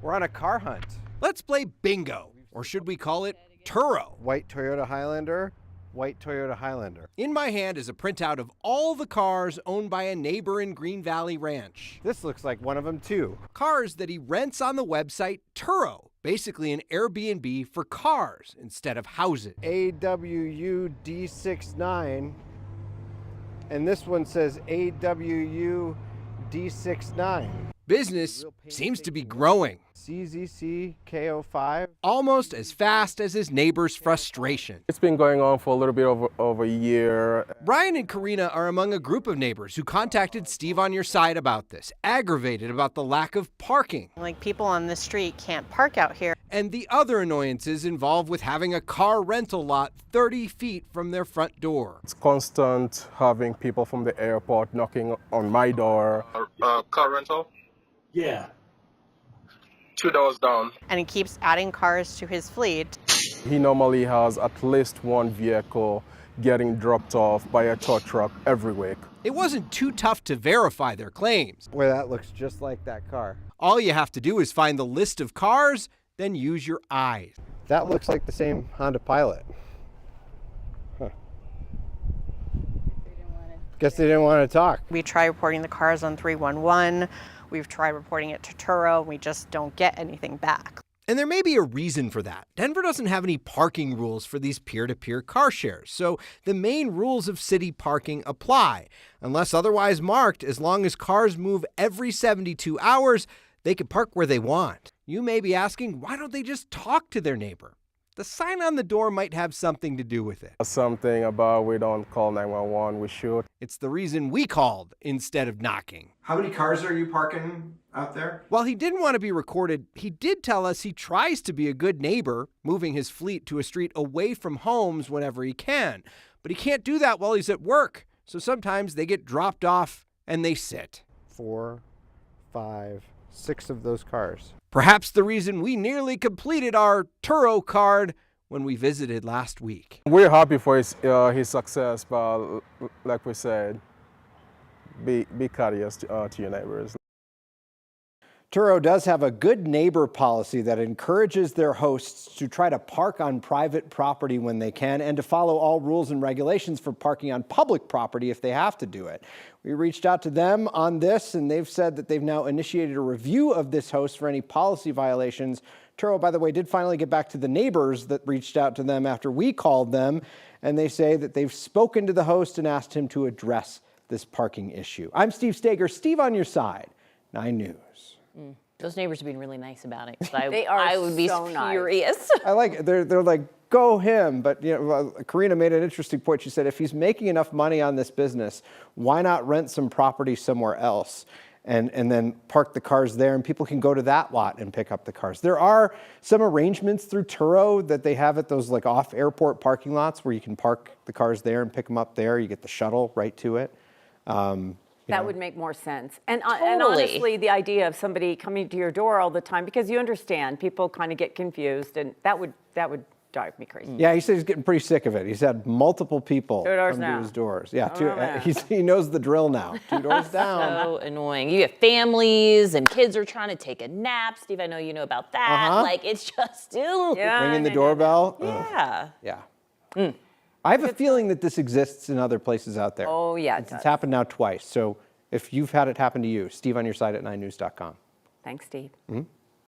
We're on a car hunt. Let's play bingo, or should we call it Turo? White Toyota Highlander, white Toyota Highlander. In my hand is a printout of all the cars owned by a neighbor in Green Valley Ranch. This looks like one of them too. Cars that he rents on the website Turo, basically an Airbnb for cars instead of houses. AWU D69, and this one says AWU D69. Business seems to be growing. CZC K05. Almost as fast as his neighbor's frustration. It's been going on for a little bit over a year. Ryan and Karina are among a group of neighbors who contacted Steve on Your Side about this, aggravated about the lack of parking. Like, people on the street can't park out here. And the other annoyances involved with having a car rental lot 30 feet from their front door. It's constant having people from the airport knocking on my door. Car rental? Yeah. $2 down. And he keeps adding cars to his fleet. He normally has at least one vehicle getting dropped off by a tow truck every week. It wasn't too tough to verify their claims. Boy, that looks just like that car. All you have to do is find the list of cars, then use your eyes. That looks like the same Honda Pilot. Huh. Guess they didn't want to talk. We try reporting the cars on 311. We've tried reporting it to Turo. We just don't get anything back. And there may be a reason for that. Denver doesn't have any parking rules for these peer-to-peer car shares, so the main rules of city parking apply. Unless otherwise marked, as long as cars move every 72 hours, they can park where they want. You may be asking, why don't they just talk to their neighbor? The sign on the door might have something to do with it. Something about we don't call 911, we shoot. It's the reason we called instead of knocking. How many cars are you parking out there? While he didn't want to be recorded, he did tell us he tries to be a good neighbor, moving his fleet to a street away from homes whenever he can. But he can't do that while he's at work, so sometimes they get dropped off and they sit. 4, 5, 6 of those cars. Perhaps the reason we nearly completed our Turo card when we visited last week. We're happy for his success, but like we said, be courteous to your neighbors. Turo does have a good neighbor policy that encourages their hosts to try to park on private property when they can and to follow all rules and regulations for parking on public property if they have to do it. We reached out to them on this, and they've said that they've now initiated a review of this host for any policy violations. Turo, by the way, did finally get back to the neighbors that reached out to them after we called them, and they say that they've spoken to the host and asked him to address this parking issue. I'm Steve Stager. Steve on Your Side, 9 News. Those neighbors are being really nice about it. I would be so furious. I like it. They're like, go him. But you know, Karina made an interesting point. She said, if he's making enough money on this business, why not rent some property somewhere else and then park the cars there, and people can go to that lot and pick up the cars. There are some arrangements through Turo that they have at those like off airport parking lots where you can park the cars there and pick them up there. You get the shuttle right to it. That would make more sense. And, Totally. and honestly, the idea of somebody coming to your door all the time, because you understand, people kind of get confused, and that would drive me crazy. Yeah, he said he's getting pretty sick of it. He's had multiple people 2 doors come now. to his doors. Yeah, Oh, he knows the drill now. 2 doors down. So annoying. You have families and kids are trying to take a nap. Steve, I know you know about that. Like, it's just, ew. Yeah, Ringing the I know. doorbell. Yeah. Yeah. I have a feeling that this exists in other places out there. Oh, yeah, it It's does. happened now twice. So if you've had it happen to you, Steve on Your Side at 9news.com. Thanks, Steve. Mm-hmm.